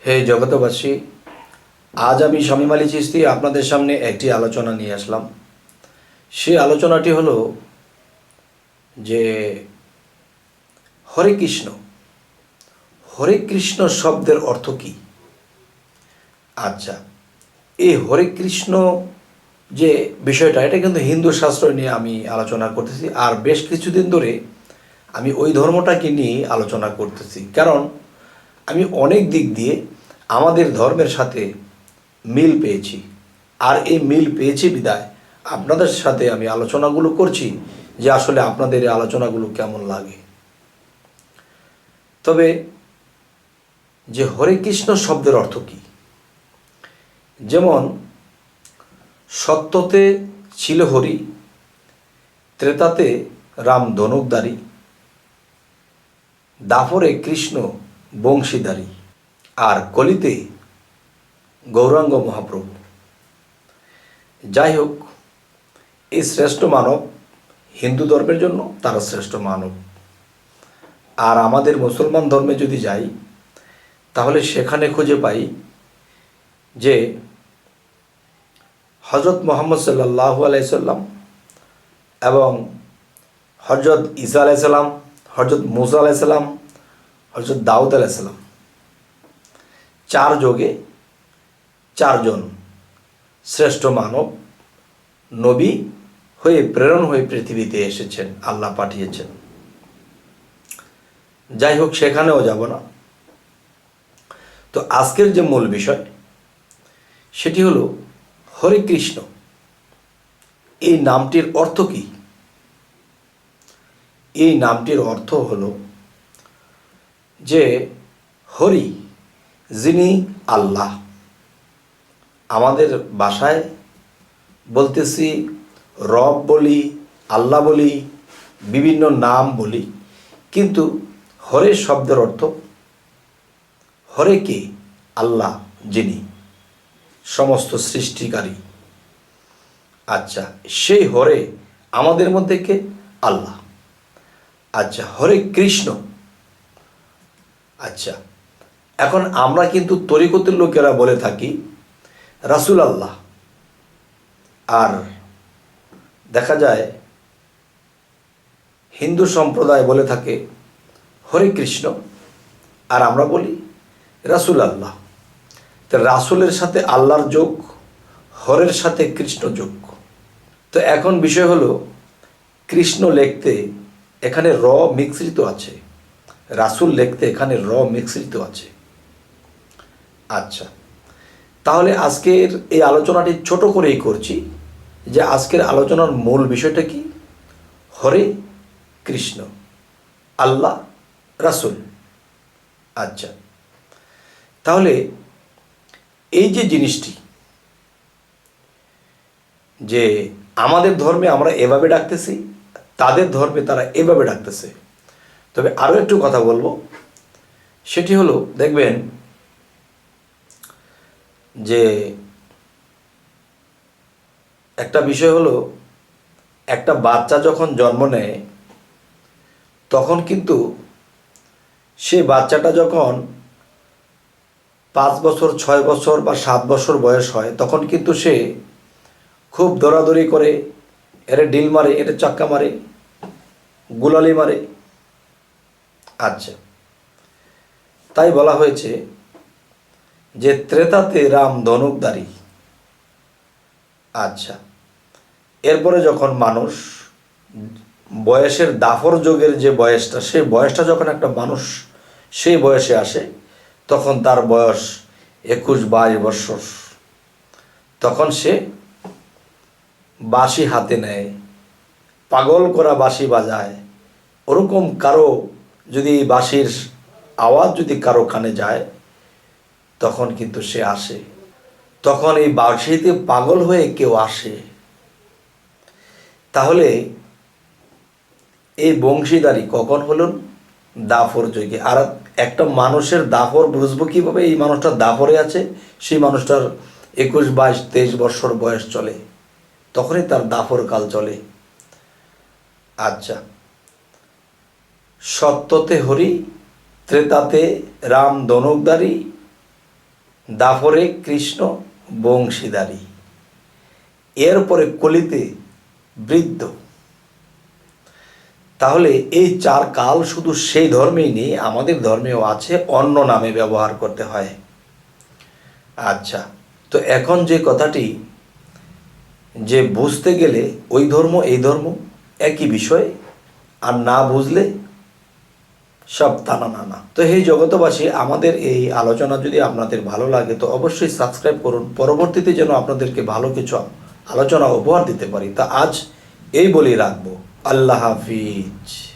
হে জগতবাসী, আজ আমি শামীম আলী চিশতি আপনাদের সামনে একটি আলোচনা নিয়ে আসলাম। সেই আলোচনাটি হলো যে হরে কৃষ্ণ হরে কৃষ্ণ শব্দের অর্থ কী। আচ্ছা, এই হরে কৃষ্ণ যে বিষয়টা, এটা কিন্তু হিন্দু শাস্ত্র নিয়ে আমি আলোচনা করতেছি, আর বেশ কিছুদিন ধরে আমি ওই ধর্মটাকে নিয়ে আলোচনা করতেছি, কারণ আমি অনেক দিক দিয়ে আমাদের ধর্মের সাথে মিল পেয়েছি। আর এই মিল পেয়েছি বিদায় আপনাদের সাথে আমি আলোচনাগুলো করছি, যে আসলে আপনাদের এই আলোচনাগুলো কেমন লাগে। তবে যে হরে কৃষ্ণ শব্দের অর্থ কী, যেমন সত্যতে ছিল হরি, ত্রেতাতে রাম ধনুকধারী, দাপরে কৃষ্ণ বংশীধারী, আর কলিতে গৌরাঙ্গ মহাপ্রভু। যাই হোক, এই শ্রেষ্ঠ মানব হিন্দু ধর্মের জন্য তারা শ্রেষ্ঠ মানব। আর আমাদের মুসলমান ধর্মে যদি যাই, তাহলে সেখানে খুঁজে পাই যে হজরত মুহাম্মদ সাল্লাল্লাহু আলাইহি সাল্লাম এবং হজরত ঈসা আলাইহিস সালাম, হজরত মুসা আলাইহিস সালাম, হজরত দাউদ আলাইহিস সালাম, চার যোগে চারজন শ্রেষ্ঠ মানব নবী হয়ে প্রেরণ হয়ে পৃথিবীতে এসেছেন, আল্লাহ পাঠিয়েছেন। যাই হোক, সেখানেও যাব না। তো আজকের যে মূল বিষয়, সেটি হলো হরে কৃষ্ণ। এই নামটির অর্থ কী? এই নামটির অর্থ হলো যে হরি, যিনি আল্লাহ। আমাদের ভাষায় বলতেছি রব বলি, আল্লাহ বলি, বিভিন্ন নাম বলি, কিন্তু হরে শব্দের অর্থ হরে কে? আল্লাহ, যিনি সমস্ত সৃষ্টিকারী। আচ্ছা, সেই হরে আমাদের মধ্যে কে? আল্লাহ। আচ্ছা, হরে কৃষ্ণ। আচ্ছা, এখন আমরা কিন্তু তরিকতের লোকেরা বলে থাকি রাসূল আল্লাহ, আর দেখা যায় হিন্দু সম্প্রদায় বলে থাকে হরে কৃষ্ণ, আর আমরা বলি রাসূল আল্লাহ। তো রাসূলের সাথে আল্লাহর যোগ, হরের সাথে কৃষ্ণ যোগ। তো এখন বিষয় হলো, কৃষ্ণ লিখতে এখানে র মিশ্রিত আছে, রাসূল লিখতে এখানে র মিশ্রিত আছে। আচ্ছা, তাহলে আজকের এই আলোচনাটি ছোট করেই করছি, যে আজকের আলোচনার মূল বিষয়টা কি? হরে কৃষ্ণ, আল্লাহ, রাসূল। আচ্ছা, তাহলে এই যে জিনিসটি, যে আমাদের ধর্মে আমরা এভাবে ডাকতেছি, তাদের ধর্মে তারা এভাবে ডাকতেছে। তবে আরও একটু কথা বলবো, সেটি হলো, দেখবেন যে একটা বিষয় হলো, একটা বাচ্চা যখন জন্ম নেয়, তখন কিন্তু সেই বাচ্চাটা যখন 5 বছর, 6 বছর বা 7 বছর বয়স হয়, তখন কিন্তু সে খুব দৌড়াদৌড়ি করে, এরে ডিল মারে, এরে চাক্কা মারে, গুলালি মারে। আচ্ছা, তাই বলা হয়েছে যে ত্রেতাতে রাম ধনুকধারী। আচ্ছা, এরপরে যখন মানুষ বয়সের দাফর যুগের যে বয়সটা, সেই বয়সটা যখন একটা মানুষ সেই বয়সে আসে, তখন তার বয়স 21-22 বছর। তখন সে বাঁশি হাতে নেয়, পাগল করা বাঁশি বাজায়। ওরকম কারো যদি বাঁশির আওয়াজ যদি কারো কানে যায়, তখন কিন্তু সে আসে। তখন এই বাঁশিতে পাগল হয়ে কেউ আসে। তাহলে এই বংশীধারী কখন হলেন? দাফর যুগে। আর একটা মানুষের দাফর বুঝবো কীভাবে? এই মানুষটা দাফরে আছে, সেই মানুষটার 21, 22, 23 বছর বয়স চলে, তখনই তার দাফর কাল চলে। আচ্ছা, সত্যতে হরি, ত্রেতাতে রাম ধনুকধারী, দাফরে কৃষ্ণ বংশীদারি, এরপরে কলিতে বৃদ্ধ। তাহলে এই চার কাল শুধু সেই ধর্মেই নেই, আমাদের ধর্মেও আছে, অন্য নামে ব্যবহার করতে হয়। আচ্ছা, তো এখন যে কথাটি যে বুঝতে গেলে ওই ধর্ম এই ধর্ম একই বিষয়, আর না বুঝলে সব তানা নানা। তো এই জগতবাসী, আমাদের এই আলোচনা যদি আপনাদের ভালো লাগে তো অবশ্যই সাবস্ক্রাইব করুন, পরবর্তীতে যেন আপনাদেরকে ভালো কিছু আলোচনা উপহার দিতে পারি। তা আজ এই বলেই রাখবো। আল্লাহ হাফিজ।